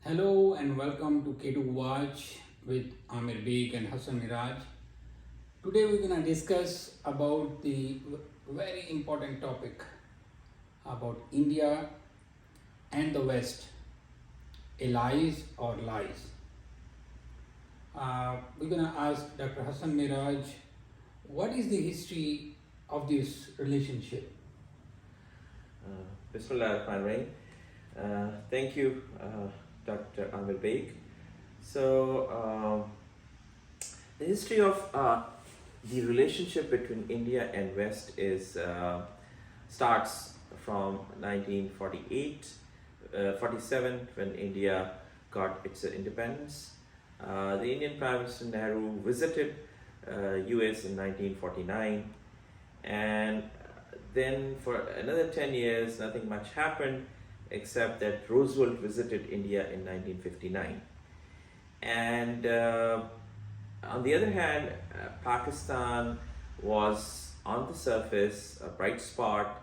Hello and welcome to K2 Watch with Amir Beek and Hassan Miraj. Today we're going to discuss about the very important topic about India and the West, allies or lies. We're going to ask Dr. Hassan Miraj, what is the history of this relationship? Bismillah ar-Rahman ar-Rahim. Thank you, Dr. Amir Baig. The history of the relationship between India and West is starts from 1948, 47 when India got its independence. The Indian Prime Minister Nehru visited US in 1949, and then for another 10 years nothing much happened except that Roosevelt visited India in 1959. And on the other hand, Pakistan was on the surface a bright spot,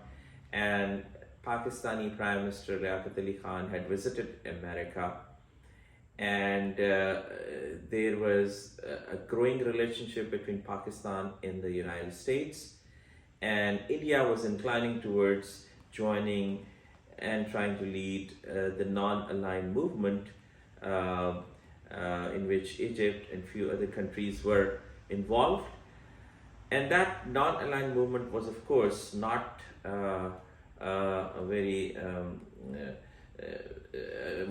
and Pakistani Prime Minister Liaquat Ali Khan had visited America, and there was a growing relationship between Pakistan and the United States, and India was inclining towards joining and trying to lead the non-aligned movement in which Egypt and few other countries were involved. And that non-aligned movement was, of course, not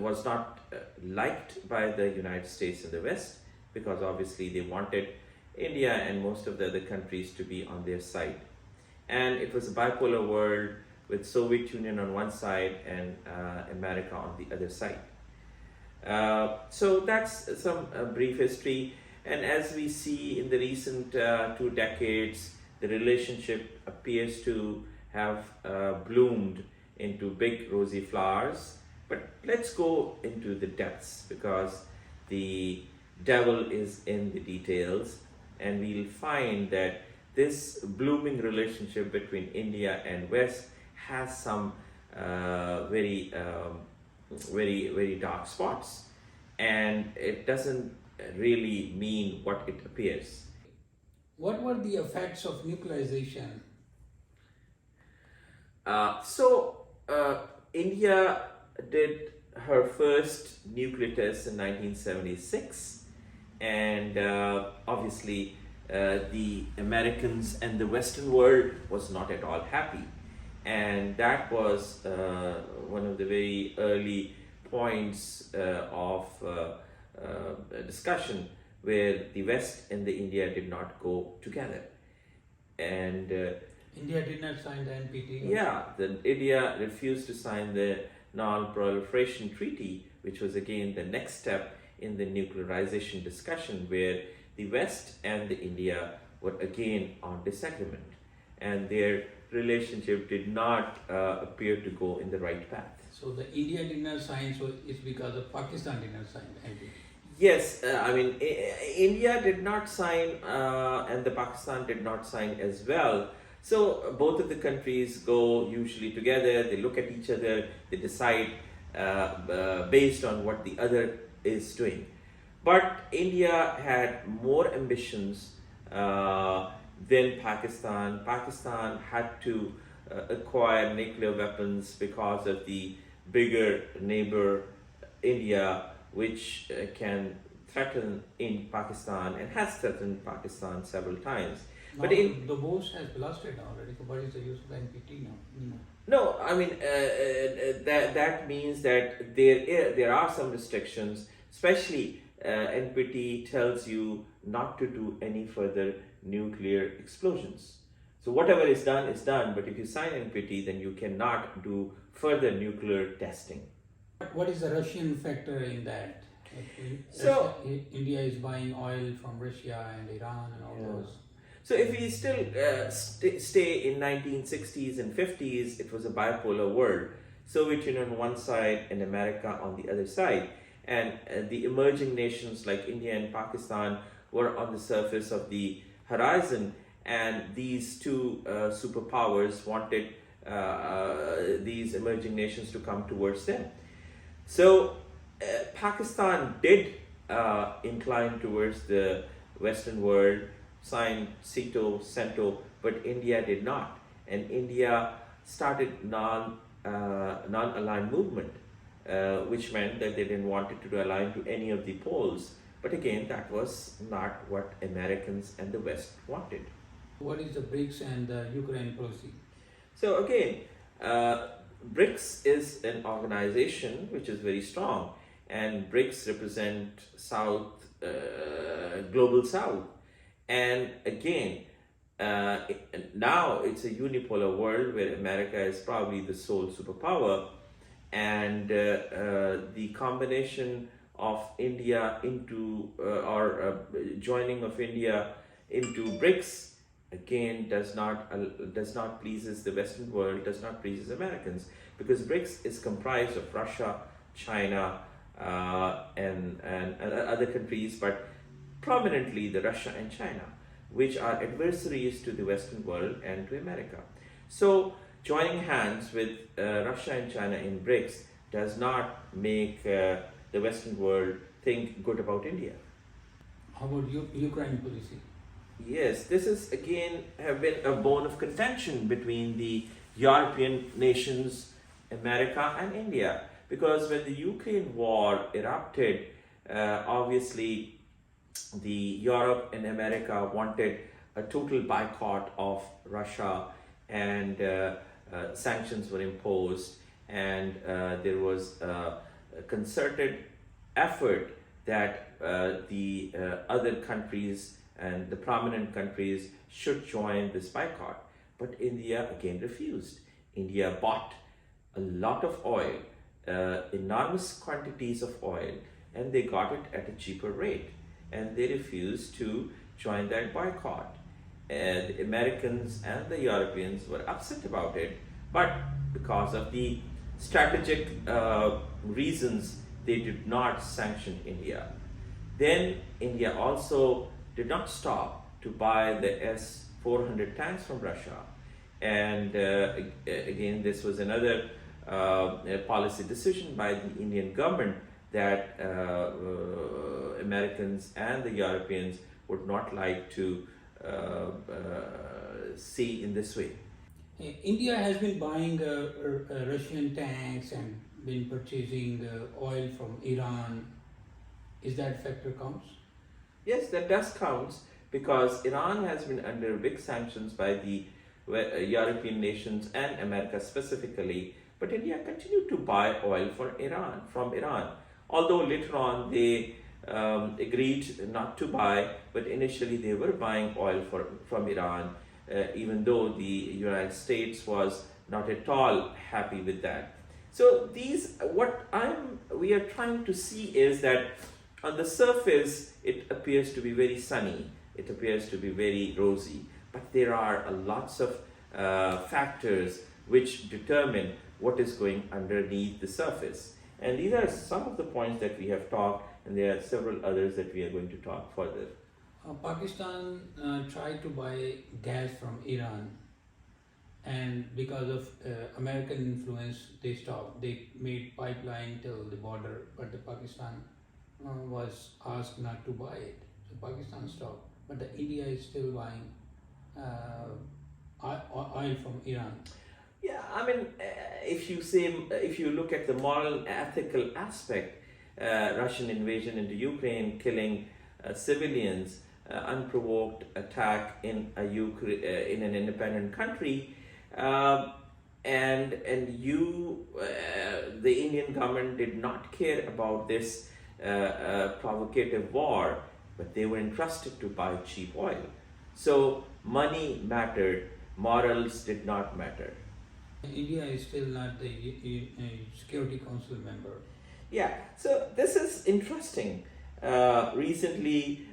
was not liked by the United States and the West, because obviously they wanted India and most of the other countries to be on their side. And it was a bipolar world with Soviet Union on one side and America on the other side. So that's some brief history. And as we see in the recent 2 decades, the relationship appears to have bloomed into big rosy flowers. But let's go into the depths, because the devil is in the details, and we'll find that this blooming relationship between India and West has some very dark spots, and it doesn't really mean what it appears. What were the effects of nuclearization? India did her first nuclear test in 1976, and obviously the Americans and the Western world was not at all happy, and that was one of the very early points of discussion where the West and the India did not go together. And India did not sign the NPT. India refused to sign the Non-Proliferation Treaty, which was again the next step in the nuclearization discussion, where the West and the India were again on disagreement, and their relationship did not appear to go in the right path. So the India did not sign, so it's because of Pakistan did not sign the NPT. Yes, India did not sign, and the Pakistan did not sign as well. So both of the countries go usually together. They look at each other. They decide based on what the other is doing. But India had more ambitions than Pakistan. Pakistan had to acquire nuclear weapons because of the bigger neighbor India, which can threaten in Pakistan and has threatened Pakistan several times. Now, But in the Bush has blasted already. So what is the use of NPT now? no, that means that there are some restrictions, especially NPT tells you not to do any further nuclear explosions. So whatever is done, but if you sign NPT, then you cannot do further nuclear testing. What is the Russian factor in that? India is buying oil from Russia and Iran and all those. So if we still stay in 1960s and 50s, it was a bipolar world. Soviet Union on one side and America on the other side. And the emerging nations like India and Pakistan were on the surface of the horizon, and these two superpowers wanted these emerging nations to come towards them. So Pakistan did incline towards the Western world, signed CETO, CENTO, but India did not. And India started non-aligned movement, which meant that they didn't want it to align to any of the poles. But again, that was not what Americans and the West wanted. What is the BRICS and the Ukraine policy? So again, BRICS is an organization which is very strong, and BRICS represent global South. And again, now it's a unipolar world where America is probably the sole superpower, and the combination of India into joining of India into BRICS again does not pleases the Western world, does not pleases Americans, because BRICS is comprised of Russia, China, and other countries, but prominently the Russia and China, which are adversaries to the Western world and to America. So joining hands with Russia and China in BRICS does not make the Western world think good about India. How about Ukraine policy? Yes, this is again have been a bone of contention between the European nations, America and India, because when the Ukraine war erupted, obviously the Europe and America wanted a total boycott of Russia, and sanctions were imposed, and there was a concerted effort that the other countries and the prominent countries should join this boycott. But India again refused. India bought a lot of oil, enormous quantities of oil, and they got it at a cheaper rate. And they refused to join that boycott. And the Americans and the Europeans were upset about it, but because of the strategic reasons, they did not sanction India. Then India also did not stop to buy the S-400 tanks from Russia. And again, this was another policy decision by the Indian government that Americans and the Europeans would not like to see in this way. India has been buying Russian tanks and been purchasing oil from Iran. Is that factor counts? Yes, that does count, because Iran has been under big sanctions by the European nations and America specifically, but India continued to buy oil from Iran. Although later on they agreed not to buy, but initially they were buying oil from Iran, even though the United States was not at all happy with that. So we are trying to see is that on the surface it appears to be very sunny, it appears to be very rosy, but there are lots of factors which determine what is going underneath the surface. And these are some of the points that we have talked, and there are several others that we are going to talk further. Pakistan tried to buy gas from Iran, and because of American influence, they stopped. They made pipeline till the border, but the Pakistan was asked not to buy it. So Pakistan stopped, but the India is still buying oil from Iran. Yeah, I mean, if you look at the moral, ethical aspect, Russian invasion into Ukraine, killing civilians, unprovoked attack in in an independent country, and the Indian government did not care about this provocative war, but they were entrusted to buy cheap oil. So money mattered, morals did not matter. India is still not the Security Council member. Yeah, so this is interesting. Recently,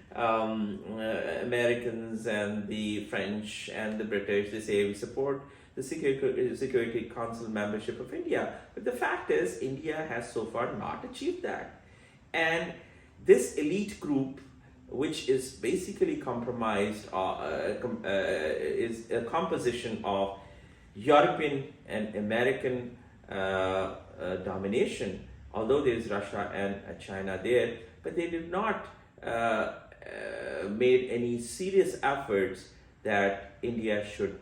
Americans and the French and the British, they say we support the Security Council membership of India. But the fact is, India has so far not achieved that. And this elite group, which is basically comprised, is a composition of European and American domination, although there is Russia and China there, but they did not made any serious efforts that India should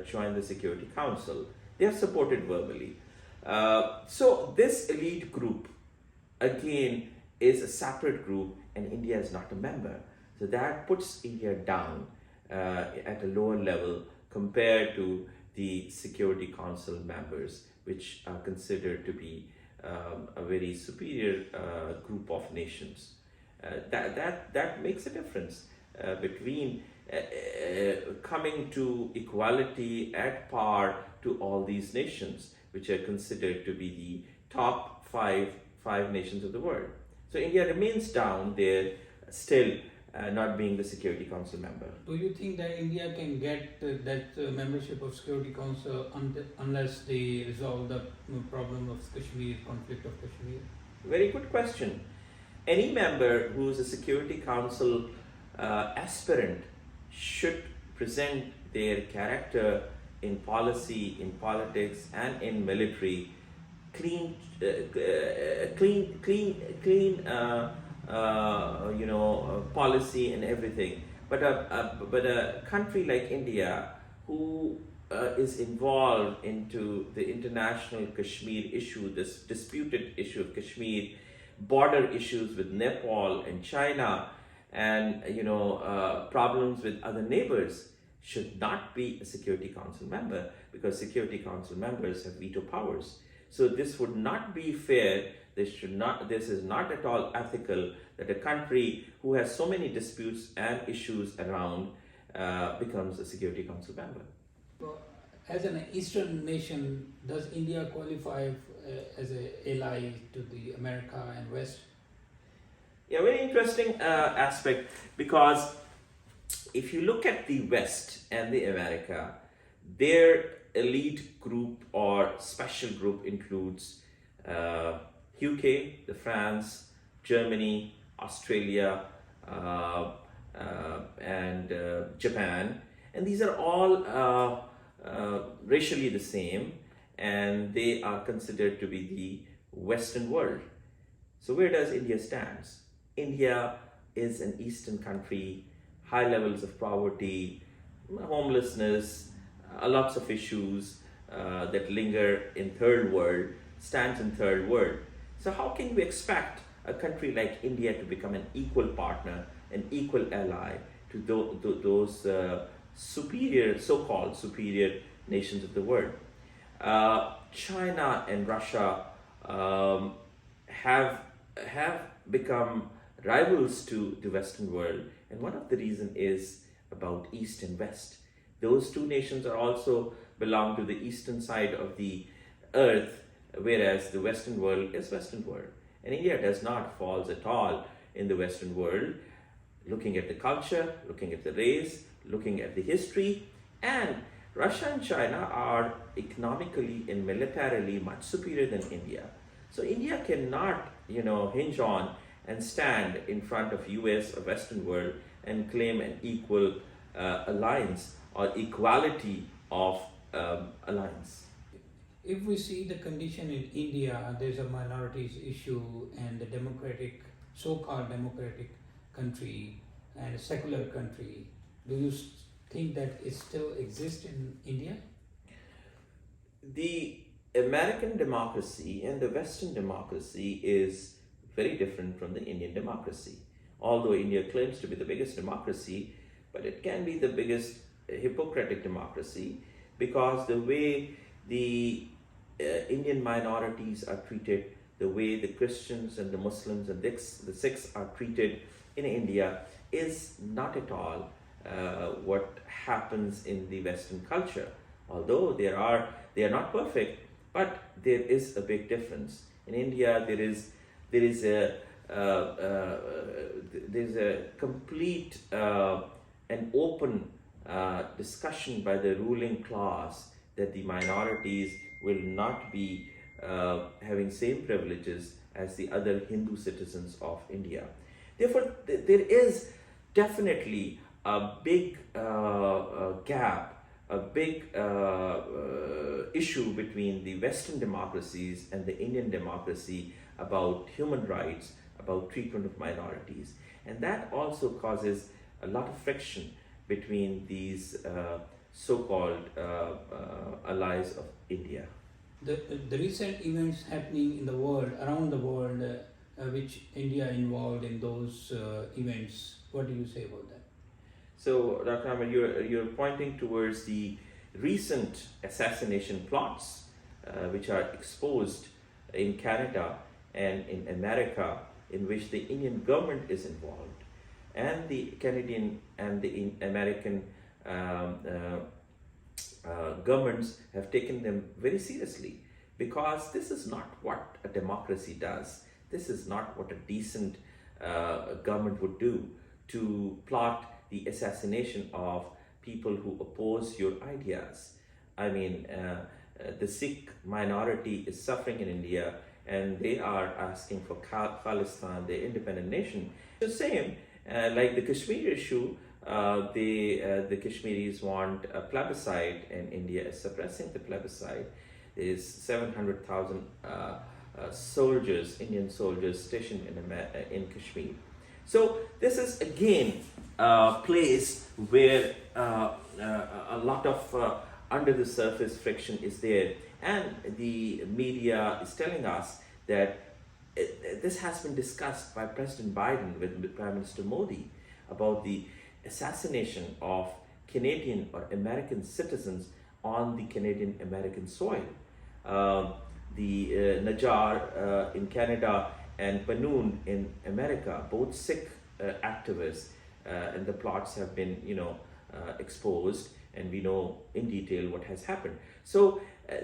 join the Security Council. They are supported verbally. So this elite group, again, is a separate group, and India is not a member. So that puts India down at a lower level compared to the Security Council members, which are considered to be a very superior group of nations. That makes a difference between coming to equality at par to all these nations, which are considered to be the top five nations of the world. So India remains down there, still not being the Security Council member. Do you think that India can get that membership of Security Council unless they resolve the problem of Kashmir, conflict of Kashmir? Very good question. Any member who is a Security Council aspirant should present their character in policy, in politics, and in military clean, policy and everything. But a country like India, who is involved into the international Kashmir issue, this disputed issue of Kashmir, border issues with Nepal and China, and problems with other neighbors, should not be a Security Council member, because Security Council members have veto powers. So this would not be fair. This is not at all ethical that a country who has so many disputes and issues around becomes a Security Council member. So, as an Eastern nation, does India qualify as an ally to the America and West? Yeah, very interesting aspect, because if you look at the West and the America, their elite group or special group includes UK, the France, Germany, Australia, and Japan, and these are all racially the same, and they are considered to be the Western world. So where does India stands? India is an Eastern country, high levels of poverty, homelessness, lots of issues that linger in third world, stands in third world. So how can we expect a country like India to become an equal partner, an equal ally to those superior, so-called superior nations of the world? China and Russia have become rivals to the Western world, and one of the reasons is about East and West. Those two nations are also belong to the eastern side of the earth, whereas the Western world is Western world. And India does not falls at all in the Western world, looking at the culture, looking at the race, looking at the history. And Russia and China are economically and militarily much superior than India. So India cannot, hinge on and stand in front of US or Western world and claim an equal alliance or equality of alliance. If we see the condition in India, there's a minorities issue, and the democratic, so-called democratic country and a secular country. Do you think that it still exists in India? The American democracy and the Western democracy is very different from the Indian democracy. Although India claims to be the biggest democracy, but it can be the biggest hypocritic democracy, because the way the Indian minorities are treated, the way the Christians and the Muslims and the Sikhs are treated in India is not at all what happens in the Western culture. Although they are not perfect, but there is a big difference. In India, there is a complete and open discussion by the ruling class that the minorities will not be having same privileges as the other Hindu citizens of India. Therefore, there is definitely a big gap, a big issue between the Western democracies and the Indian democracy about human rights, about treatment of minorities. And that also causes a lot of friction between these so-called allies of India. The recent events happening in the world, around the world, which India involved in those events, what do you say about that? So, Dr. Ahmed, you're pointing towards the recent assassination plots which are exposed in Canada and in America, in which the Indian government is involved, and the Canadian and the American governments have taken them very seriously, because this is not what a democracy does. This is not what a decent government would do, to plot the assassination of people who oppose your ideas. I mean, the Sikh minority is suffering in India, and they are asking for Khalistan, the independent nation. The same, like the Kashmir issue, the Kashmiris want a plebiscite, and India is suppressing the plebiscite. There is 700,000 soldiers, Indian soldiers, stationed in Kashmir. So this is again a place where a lot of under the surface friction is there, and the media is telling us that this has been discussed by President Biden with Prime Minister Modi about the assassination of Canadian or American citizens on the Canadian American soil. The Najjar in Canada and Panoon in America, both Sikh activists, and the plots have been, exposed, and we know in detail what has happened. So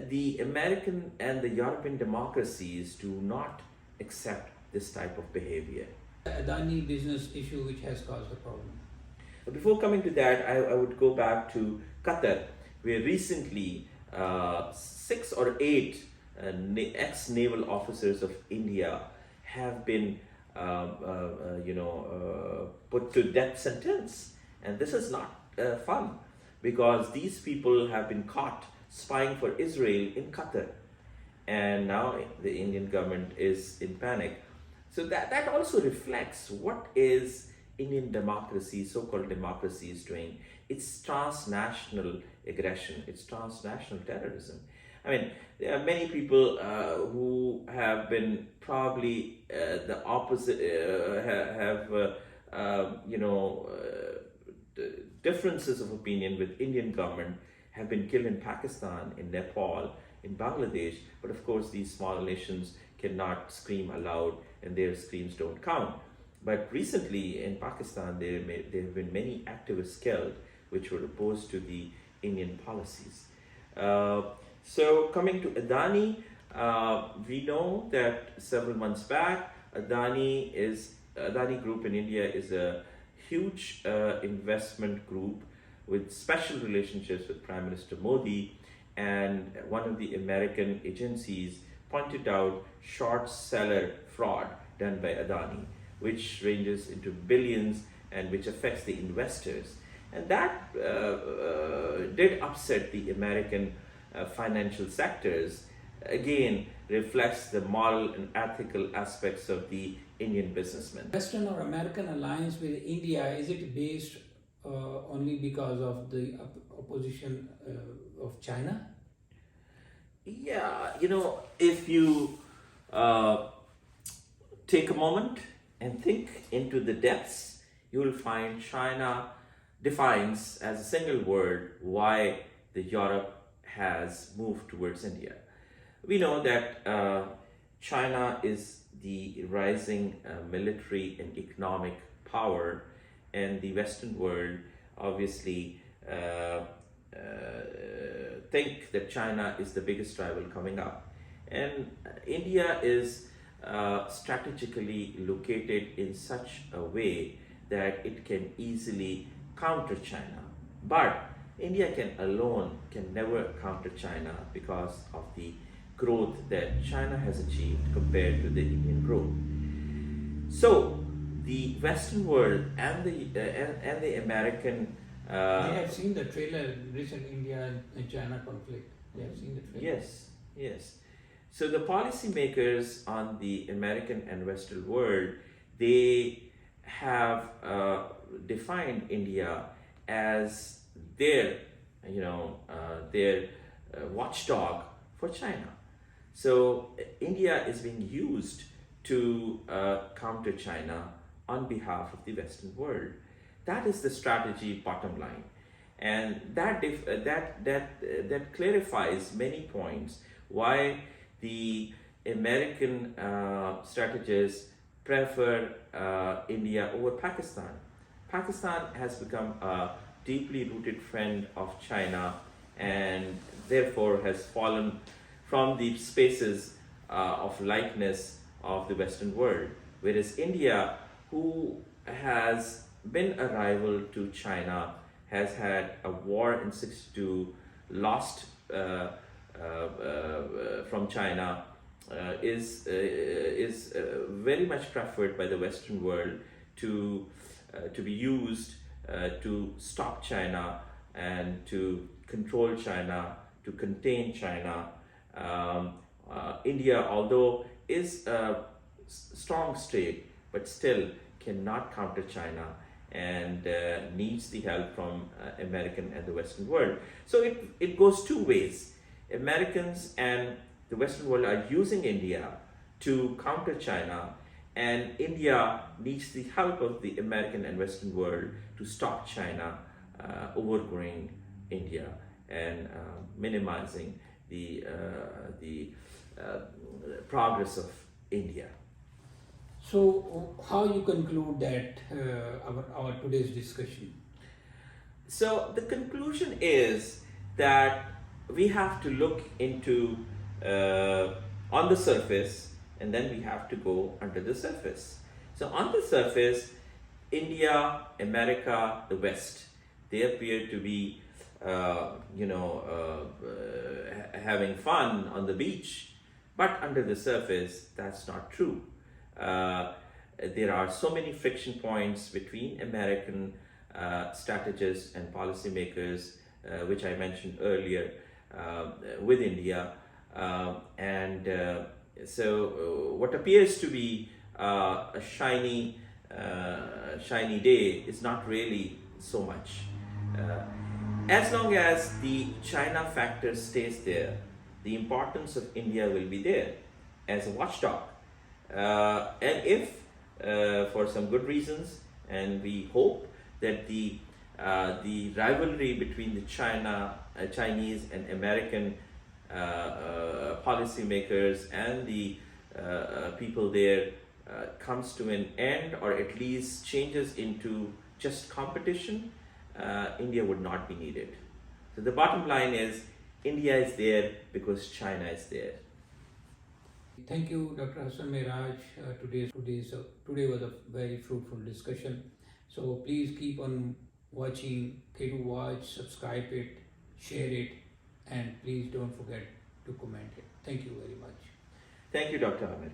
the American and the European democracies do not accept this type of behavior. Adani business issue which has caused the problem. But before coming to that, I would go back to Qatar, where recently 6 or 8 ex-naval officers of India have been put to death sentence. And this is not fun, because these people have been caught spying for Israel in Qatar, and now the Indian government is in panic. So that also reflects what is Indian democracy, so-called democracy, is doing. It's transnational aggression, it's transnational terrorism. I mean, there are many people who have been probably the opposite, differences of opinion with Indian government, have been killed in Pakistan, in Nepal, in Bangladesh. But of course, these small nations cannot scream aloud, and their screams don't count. But recently in Pakistan, there have been many activists killed, which were opposed to the Indian policies. So coming to Adani, we know that several months back, Adani Group in India is a huge investment group with special relationships with Prime Minister Modi, and one of the American agencies pointed out short seller fraud done by Adani, which ranges into billions and which affects the investors. And that did upset the American financial sectors. Again, reflects the moral and ethical aspects of the Indian businessmen. Western or American alliance with India, is it based only because of the opposition of China? Yeah, if you take a moment and think into the depths, you will find China defines as a single word why the Europe has moved towards India. We know that China is the rising military and economic power, and the Western world obviously think that China is the biggest rival coming up. And India is strategically located in such a way that it can easily counter China. But India alone can never counter China because of the growth that China has achieved compared to the Indian growth. So the Western world and the American They have seen the trailer, recent India and China conflict. They have seen the trailer. Yes. So the policymakers on the American and Western world, they have defined India as their, their watchdog for China. So India is being used to counter China on behalf of the Western world. That is the strategy, bottom line, and that clarifies many points why the American strategists prefer India over Pakistan. Pakistan has become a deeply rooted friend of China and therefore has fallen from the spaces of likeness of the Western world. Whereas India, who has been a rival to China, has had a war in 62, lost from China, is very much preferred by the Western world to be used to stop China and to control China, to contain China. India, although is a strong state, but still cannot counter China and needs the help from American and the Western world. So it goes two ways. Americans and the Western world are using India to counter China, and India needs the help of the American and Western world to stop China overgrowing India and minimizing the progress of India. So, how you conclude that our today's discussion? So the conclusion is that we have to look into on the surface, and then we have to go under the surface. So on the surface, India, America, the West, they appear to be having fun on the beach, but under the surface, that's not true. There are so many friction points between American strategists and policymakers, which I mentioned earlier, with India. So what appears to be a shiny day is not really so much. As long as the China factor stays there, the importance of India will be there as a watchdog. And if, for some good reasons, and we hope that the rivalry between the Chinese and American policymakers and the people there comes to an end, or at least changes into just competition, India would not be needed. So the bottom line is, India is there because China is there. Thank you, Dr. Hassan Miraj. Today was a very fruitful discussion. So please keep on watching K2 Watch, subscribe it, share it, and please don't forget to comment it. Thank you very much. Thank you, Dr. Amir.